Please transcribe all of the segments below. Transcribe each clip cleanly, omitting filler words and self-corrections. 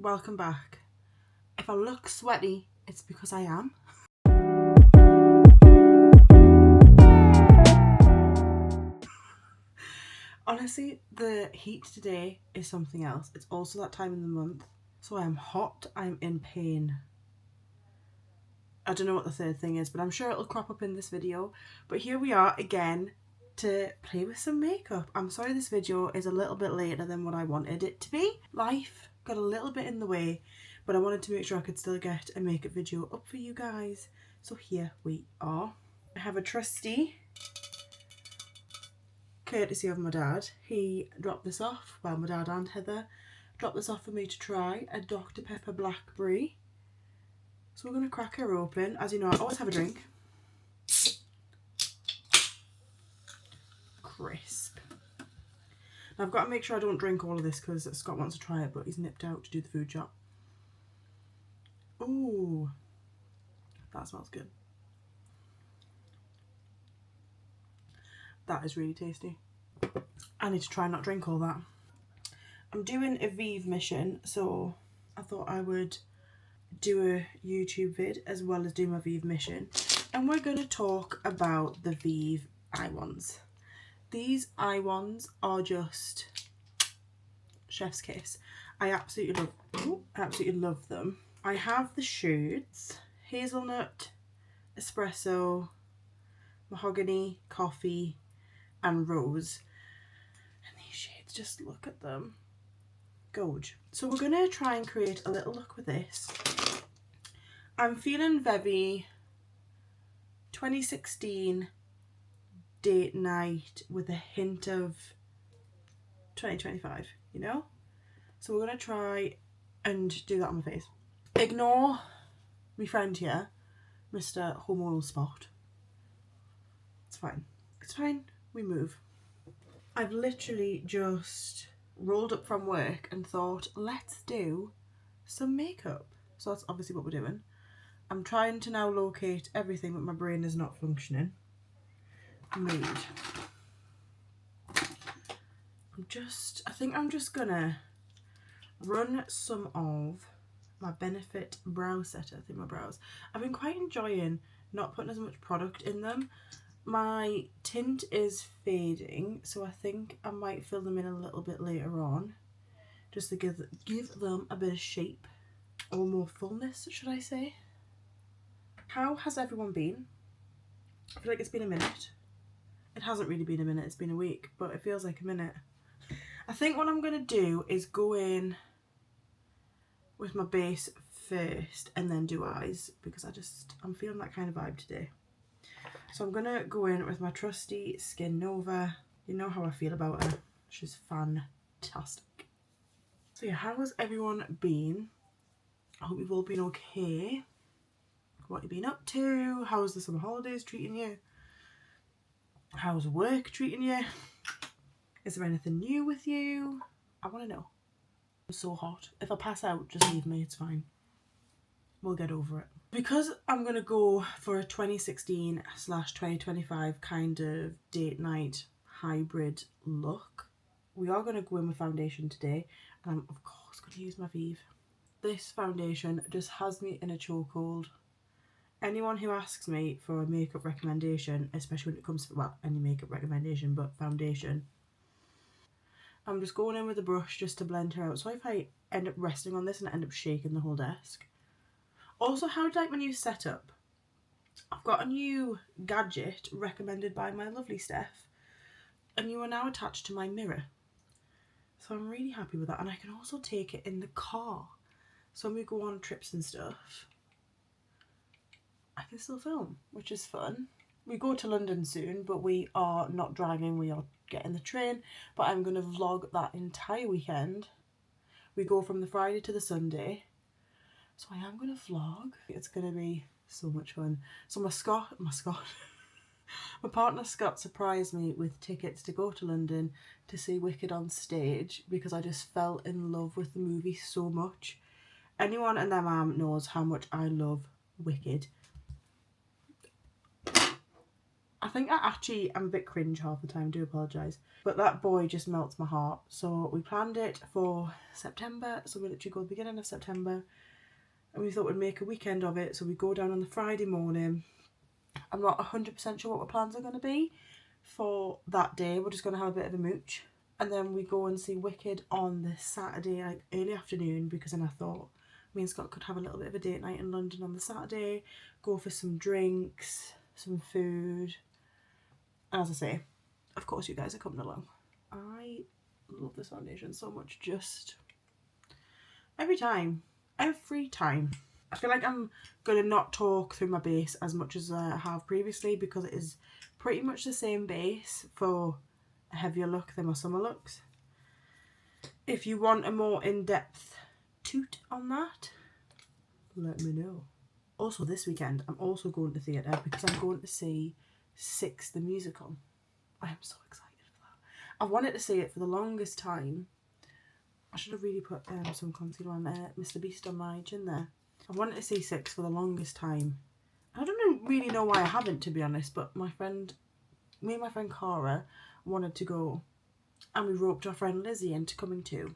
welcome back. If I look sweaty, it's because I am. Honestly, the heat today is something else. It's also that time in the month, so I'm hot, I'm in pain. I don't know what the third thing is, but I'm sure it'll crop up in this video. But here we are again to play with some makeup. I'm sorry this video is a little bit later than what I wanted it to be. Life got a little bit in the way, but I wanted to make sure I could still get a makeup video up for you guys. So here we are. I have a trusty, courtesy of my dad. He dropped this off, well, my dad and Heather dropped this off for me to try, a Dr. Pepper Blackberry. So we're going to crack her open. As you know, I always have a drink. Crisp. Now I've got to make sure I don't drink all of this because Scott wants to try it, but he's nipped out to do the food shop. Ooh, that smells good. That is really tasty. I need to try and not drink all that. I'm doing a Vieve mission, so I thought I would do a YouTube vid as well as do my Vieve mission. And we're going to talk about the Vieve eye wands. These eye wands are just chef's kiss. I absolutely love them. I have the shades: hazelnut, espresso, mahogany, coffee and rose. And these shades, just look at them. Gorge. So we're going to try and create a little look with this. I'm feeling very 2016 date night with a hint of 2025, you know? So we're going to try and do that on my face. Ignore my friend here, Mr. Hormonal Spot. It's fine. It's fine. We move. I've literally just rolled up from work and thought, let's do some makeup. So that's obviously what we're doing. I'm trying to now locate everything, but my brain is not functioning. Mood. I think I'm just gonna run some of my Benefit brow setter through my brows. I've been quite enjoying not putting as much product in them. My tint is fading, so I think I might fill them in a little bit later on, just to give them a bit of shape, or more fullness, should I say. How has everyone been? I feel like it's been a minute. It hasn't really been a minute, it's been a week, but it feels like a minute. I think what I'm going to do is go in with my base first and then do eyes, because I'm feeling that kind of vibe today. So I'm going to go in with my trusty Skin Nova. You know how I feel about her. She's fantastic. So yeah, how has everyone been? I hope you've all been okay. What have you been up to? How's the summer holidays treating you? How's work treating you? Is there anything new with you? I want to know. I'm so hot. If I pass out, just leave me, it's fine. We'll get over it. Because I'm going to go for a 2016/2025 kind of date night hybrid look, we are going to go in with foundation today. And I'm of course going to use my Vieve. This foundation just has me in a chokehold. Anyone who asks me for a makeup recommendation, especially when it comes to, well, any makeup recommendation, but foundation, I'm just going in with a brush just to blend her out. So if I end up resting on this and I end up shaking the whole desk. Also, how do you like my new setup? I've got a new gadget recommended by my lovely Steph, and you are now attached to my mirror. So I'm really happy with that, and I can also take it in the car. So when we go on trips and stuff, I can still film, which is fun. We go to London soon, but we are not driving, we are getting the train. But I'm going to vlog that entire weekend. We go from the Friday to the Sunday. So I am going to vlog. It's going to be so much fun. So my partner Scott surprised me with tickets to go to London to see Wicked on stage, because I just fell in love with the movie so much. Anyone and their mum knows how much I love Wicked. I think I actually am a bit cringe half the time, do apologise. But that boy just melts my heart. So we planned it for September, so we literally go the beginning of September. And we thought we'd make a weekend of it, so we go down on the Friday morning. I'm not 100% sure what our plans are going to be for that day. We're just going to have a bit of a mooch. And then we go and see Wicked on the Saturday, like early afternoon, because then I thought me and Scott could have a little bit of a date night in London on the Saturday, go for some drinks, some food. And as I say, of course you guys are coming along. I love this foundation so much, just every time. I feel like I'm going to not talk through my base as much as I have previously, because it is pretty much the same base for a heavier look than my summer looks. If you want a more in-depth toot on that, let me know. Also this weekend, I'm also going to theatre because I'm going to see Six the Musical. I am so excited for that. I've wanted to see it for the longest time. I should have really put some concealer on Mr. Beast on my chin there. I wanted to see Six for the longest time. I don't really know why I haven't, to be honest, but me and my friend Cara wanted to go, and we roped our friend Lizzie into coming too.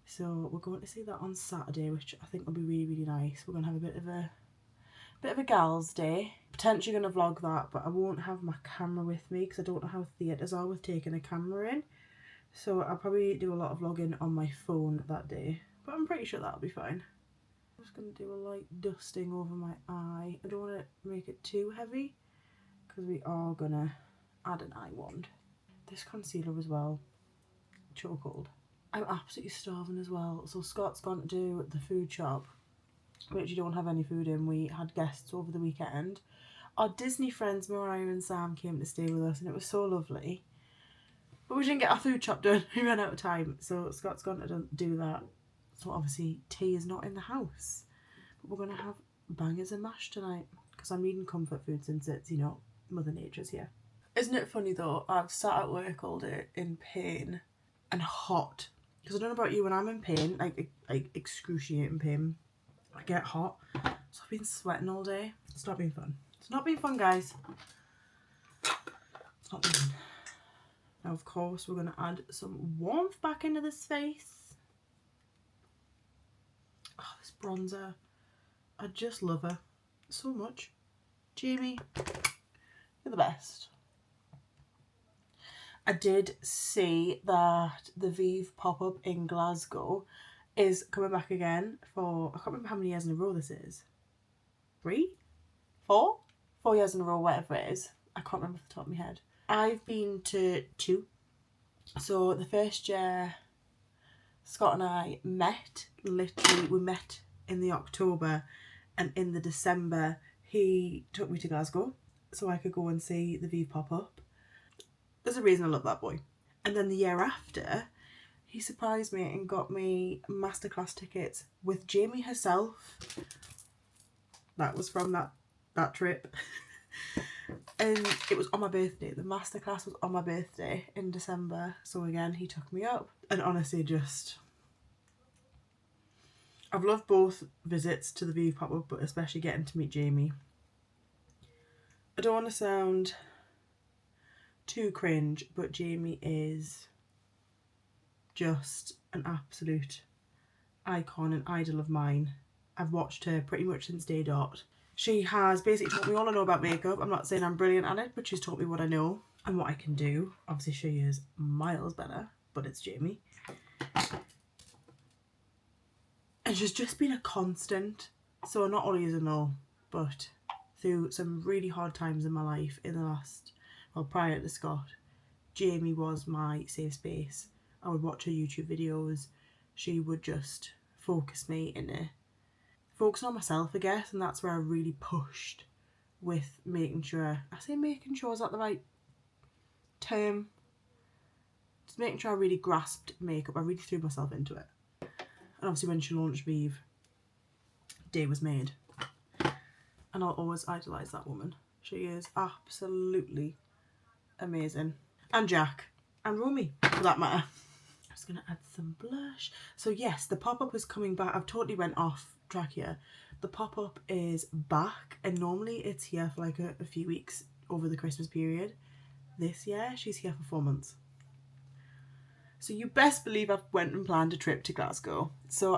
So we're going to see that on Saturday, which I think will be really, really nice. We're going to have a bit of a gals day. Potentially going to vlog that, but I won't have my camera with me because I don't know how theatres are with taking a camera in. So I'll probably do a lot of vlogging on my phone that day, but I'm pretty sure that'll be fine. I'm just going to do a light dusting over my eye. I don't want to make it too heavy because we are going to add an eye wand. This concealer as well, chokehold. I'm absolutely starving as well. So Scott's gone to do the food shop, which you don't have any food in. We had guests over the weekend. Our Disney friends Mariah and Sam came to stay with us and it was so lovely. But we didn't get our food shop done. We ran out of time. So Scott's gone to do that. So obviously tea is not in the house. But we're going to have bangers and mash tonight. Because I'm needing comfort food since it's, you know, Mother Nature's here. Isn't it funny though? I've sat at work all day in pain and hot. Because I don't know about you, when I'm in pain, like excruciating pain, I get hot. So I've been sweating all day. It's not been fun. It's not been fun, guys. It's not been fun. Now, of course, we're going to add some warmth back into this face. Oh, this bronzer. I just love her so much. Jamie, you're the best. I did see that the Vieve pop-up in Glasgow is coming back again for, I can't remember how many years in a row this is. 3? 4? 4 years in a row, whatever it is. I can't remember off the top of my head. I've been to 2. So the first year Scott and I met, literally we met in the October, and in the December he took me to Glasgow so I could go and see the Vieve pop-up. There's a reason I love that boy. And then the year after he surprised me and got me masterclass tickets with Jamie herself. That was from that trip. And it was on my birthday. The masterclass was on my birthday in December. So again, he took me up. And honestly, just... I've loved both visits to the Vieve pop-up, but especially getting to meet Jamie. I don't want to sound too cringe, but Jamie is just an absolute icon, an idol of mine. I've watched her pretty much since day dot. She has basically taught me all I know about makeup. I'm not saying I'm brilliant at it, but she's taught me what I know and what I can do. Obviously she is miles better, but it's Jamie. And she's just been a constant. So not only is I know, but through some really hard times in my life in the last, well, prior to Scott, Jamie was my safe space. I would watch her YouTube videos. She would just focus me into focusing on myself, I guess, and that's where I really pushed with making sure, I say making sure, is that the right term? Just making sure I really grasped makeup. I really threw myself into it. And obviously when she launched Vieve, day was made. And I'll always idolise that woman. She is absolutely amazing. And Jack. And Romy, for that matter. I'm just going to add some blush. So yes, the pop-up is coming back. I've totally went off track here. The pop-up is back, and normally it's here for like a few weeks over the Christmas period. This year, she's here for 4 months. So you best believe I've went and planned a trip to Glasgow. So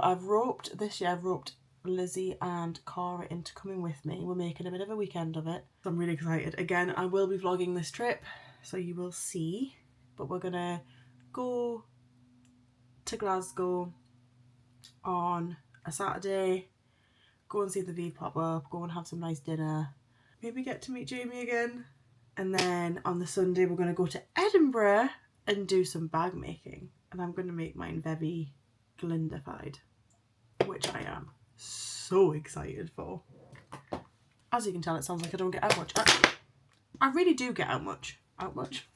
this year I've roped Lizzie and Cara into coming with me. We're making a bit of a weekend of it. So I'm really excited. Again, I will be vlogging this trip, so you will see. But we're gonna go to Glasgow on a Saturday, go and see the Vieve pop up, go and have some nice dinner, maybe get to meet Jamie again. And then on the Sunday we're gonna go to Edinburgh and do some bag making, and I'm going to make mine very Glindified, which I am so excited for. As you can tell, it sounds like I don't get out much. I really do get out much. Out much?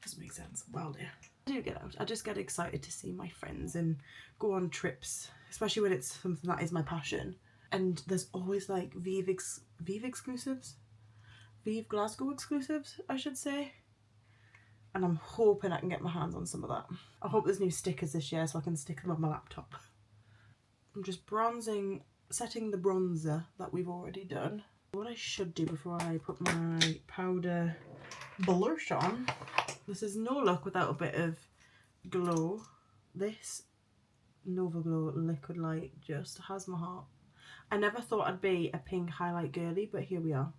Doesn't make sense. Well, yeah. I do get out. I just get excited to see my friends and go on trips, especially when it's something that is my passion. And there's always like Vieve exclusives? Vieve Glasgow exclusives, I should say. And I'm hoping I can get my hands on some of that. I hope there's new stickers this year so I can stick them on my laptop. I'm just bronzing, setting the bronzer that we've already done. What I should do before I put my powder blush on, this is no luck without a bit of glow. This Nova Glow Liquid Light just has my heart. I never thought I'd be a pink highlight girly, but here we are.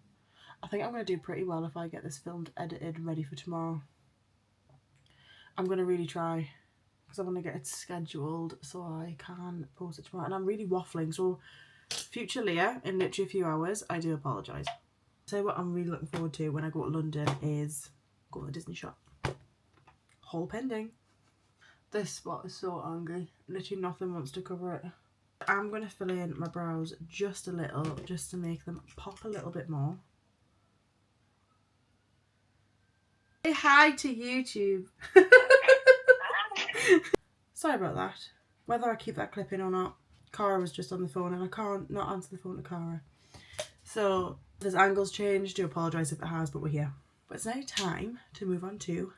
I think I'm going to do pretty well if I get this filmed, edited, ready for tomorrow. I'm going to really try, because I want to get it scheduled so I can post it tomorrow. And I'm really waffling, so future Leah, in literally a few hours, I do apologise. So what I'm really looking forward to when I go to London is go to the Disney shop. Haul pending. This spot is so angry. Literally nothing wants to cover it. I'm going to fill in my brows just a little, just to make them pop a little bit more. Say hi to YouTube. Sorry about that. Whether I keep that clip in or not, Cara was just on the phone and I can't not answer the phone to Cara. So if there's angles changed, do apologise if it has, but we're here. But it's now time to move on to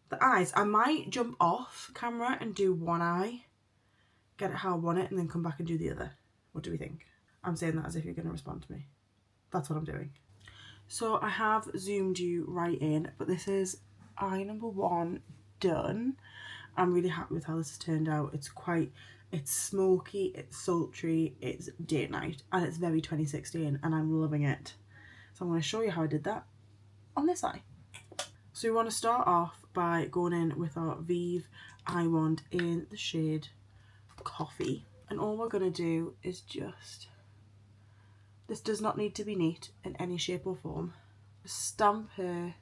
the eyes. I might jump off camera and do one eye, get it how I want it, and then come back and do the other. What do we think? I'm saying that as if you're going to respond to me. That's what I'm doing. So I have zoomed you right in, but this is eye number 1 done. I'm really happy with how this has turned out. It's smoky, it's sultry, it's date night, and it's very 2016, and I'm loving it. So I'm going to show you how I did that on this eye. So we want to start off by going in with our Vieve eye wand in the shade Coffee. And all we're going to do is just, this does not need to be neat in any shape or form. Stamp her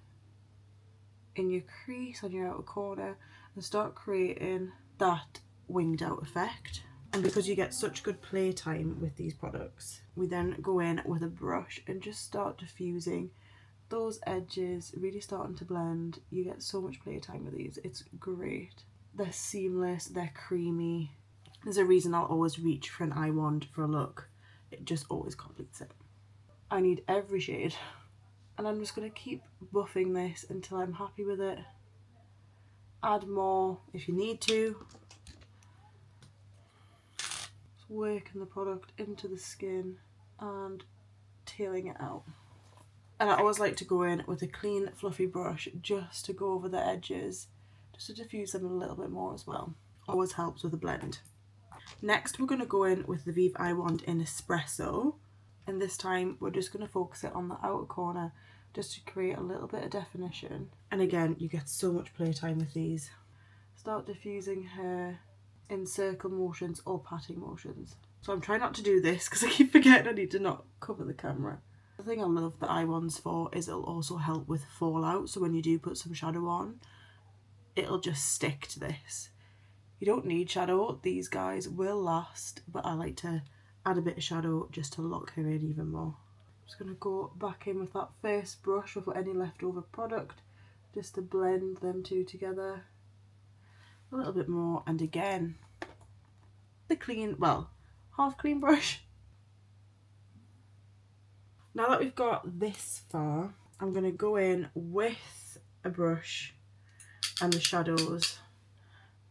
in your crease on your outer corner and start creating that winged out effect. And because you get such good playtime with these products, we then go in with a brush and just start diffusing those edges, really starting to blend. You get so much playtime with these. It's great. They're seamless, they're creamy. There's a reason I'll always reach for an eye wand for a look. It just always completes it. I need every shade. And I'm just going to keep buffing this until I'm happy with it. Add more if you need to. Just working the product into the skin and tailing it out. And I always like to go in with a clean fluffy brush just to go over the edges, just to diffuse them a little bit more as well. Always helps with a blend. Next we're going to go in with the Vieve eye wand in Espresso, and this time we're just going to focus it on the outer corner just to create a little bit of definition. And again, you get so much playtime with these. Start diffusing her in circle motions or patting motions. So I'm trying not to do this because I keep forgetting I need to not cover the camera. The thing I love the eye wands for is it'll also help with fallout, so when you do put some shadow on, it'll just stick to this. You don't need shadow, these guys will last, but I like to add a bit of shadow just to lock her in even more. I'm just going to go back in with that first brush with any leftover product, just to blend them two together a little bit more, and again, the clean, well, half clean brush. Now that we've got this far, I'm going to go in with a brush and the shadows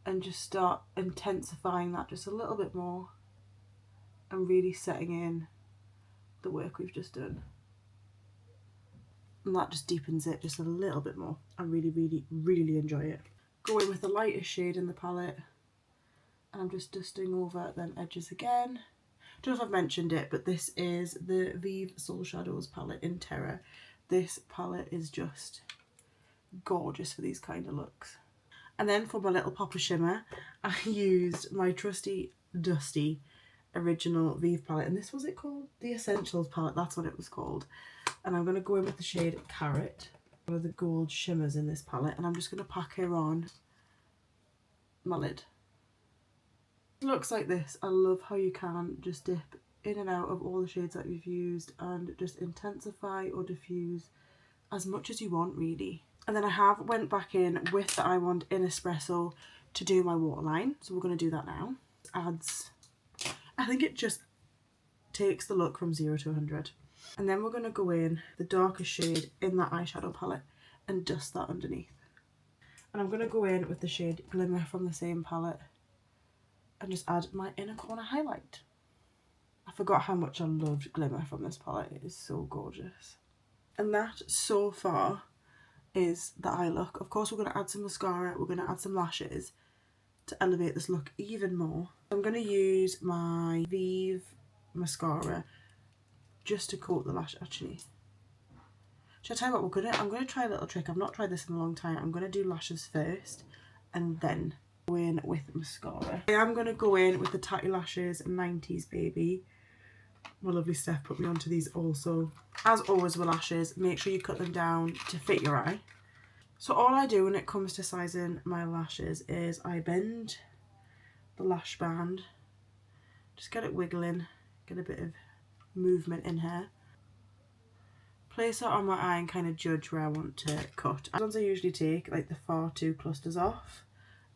and just start intensifying that just a little bit more and really setting in the work we've just done. and that just deepens it just a little bit more. I really, really, really enjoy it. Go in with the lightest shade in the palette, and I'm just dusting over them edges again. I don't know if I've mentioned it, but this is the Vieve Soul Shadows palette in Terra. This palette is just gorgeous for these kind of looks. And then for my little pop of shimmer, I used my trusty, dusty original Vieve palette. And this was it called? The Essentials palette, that's what it was called. And I'm going to go in with the shade Carrot, one of the gold shimmers in this palette. And I'm just going to pack her on my lid. It looks like this. I love how you can just dip in and out of all the shades that you've used and just intensify or diffuse as much as you want, really. And then I have went back in with the I Want in Espresso to do my waterline. So we're going to do that now. Adds, I think it just takes the look from 0 to 100. And then we're going to go in the darkest shade in that eyeshadow palette and dust that underneath. And I'm going to go in with the shade Glimmer from the same palette and just add my inner corner highlight. I forgot how much I loved Glimmer from this palette. It is so gorgeous. And that so far is the eye look. Of course, we're going to add some mascara, we're going to add some lashes to elevate this look even more. I'm going to use my Vieve mascara just to coat the lash. Actually, should I tell you what I'm going to try a little trick. I've not tried this in a long time. I'm going to do lashes first and then go in with mascara. I am going to go in with the Tatty Lashes 90s Baby. My lovely Steph put me onto these also. As always with lashes, make sure you cut them down to fit your eye. So all I do when it comes to sizing my lashes is I bend the lash band, just get it wiggling, get a bit of movement in here. Place it on my eye and kind of judge where I want to cut. The ones I usually take, like the far two clusters off,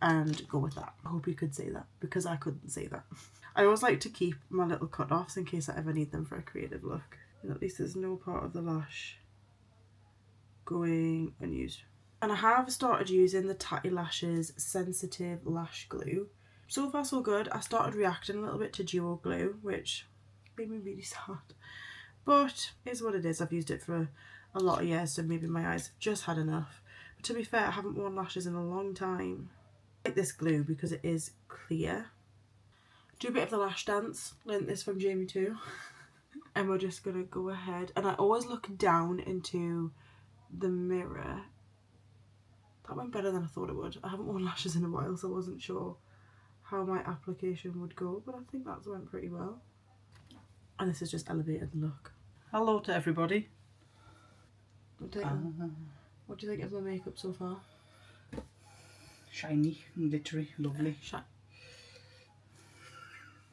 and go with that. I hope you could see that, because I couldn't see that. I always like to keep my little cut-offs in case I ever need them for a creative look. And at least there's no part of the lash going unused. And I have started using the Tatty Lashes Sensitive Lash Glue. So far so good. I started reacting a little bit to Duo Glue, which made me really sad. But it's what it is. I've used it for a lot of years, so maybe my eyes have just had enough. But to be fair, I haven't worn lashes in a long time. I like this glue because it is clear. Do a bit of the lash dance. Learned this from Jamie too. And we're just going to go ahead. And I always look down into the mirror. That went better than I thought it would. I haven't worn lashes in a while, so I wasn't sure how my application would go. But I think that's went pretty well. And this has just elevated the look. Hello to everybody. What do you think of the makeup so far? Shiny and glittery, lovely.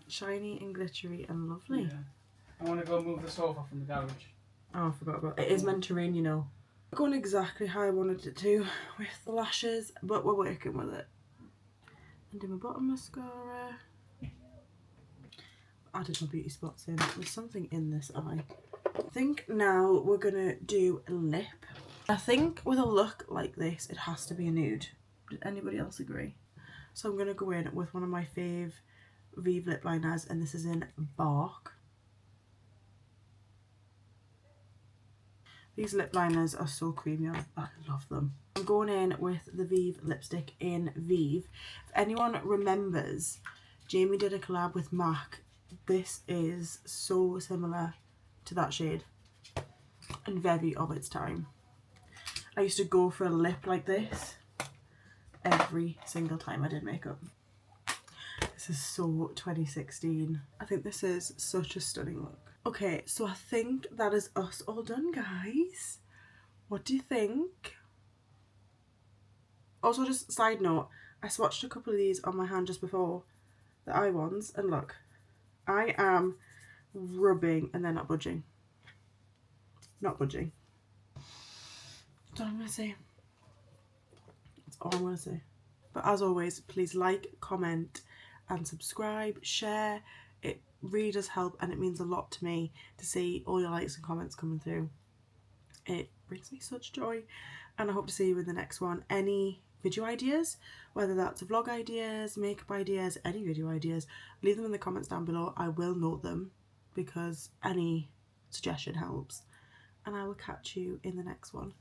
Shiny and glittery and lovely. Yeah. I want to go move the sofa from the garage. Oh, I forgot about it. It is meant to rain, you know. Going exactly how I wanted it to with the lashes, but we're working with it. And do my bottom mascara. Added my beauty spots in. There's something in this eye. I think now we're gonna do a lip. I think with a look like this, it has to be a nude. Does anybody else agree? So I'm gonna go in with one of my fave Vieve lip liners, and this is in Bark. These lip liners are so creamy. I love them. I'm going in with the Vieve lipstick in Vieve. If anyone remembers, Jamie did a collab with MAC. This is so similar to that shade and very of its time. I used to go for a lip like this every single time I did makeup. This is so 2016. I think this is such a stunning look. Okay, so I think that is us all done, guys. What do you think? Also, just side note, I swatched a couple of these on my hand just before, the eye ones, and look, I am rubbing and they're not budging. Not budging. That's all I'm going to say. That's all I'm going to say. But as always, please like, comment and subscribe, share. It really does help, and it means a lot to me to see all your likes and comments coming through. It brings me such joy, and I hope to see you in the next one. Any video ideas, whether that's vlog ideas, makeup ideas, any video ideas, leave them in the comments down below. I will note them because any suggestion helps, and I will catch you in the next one.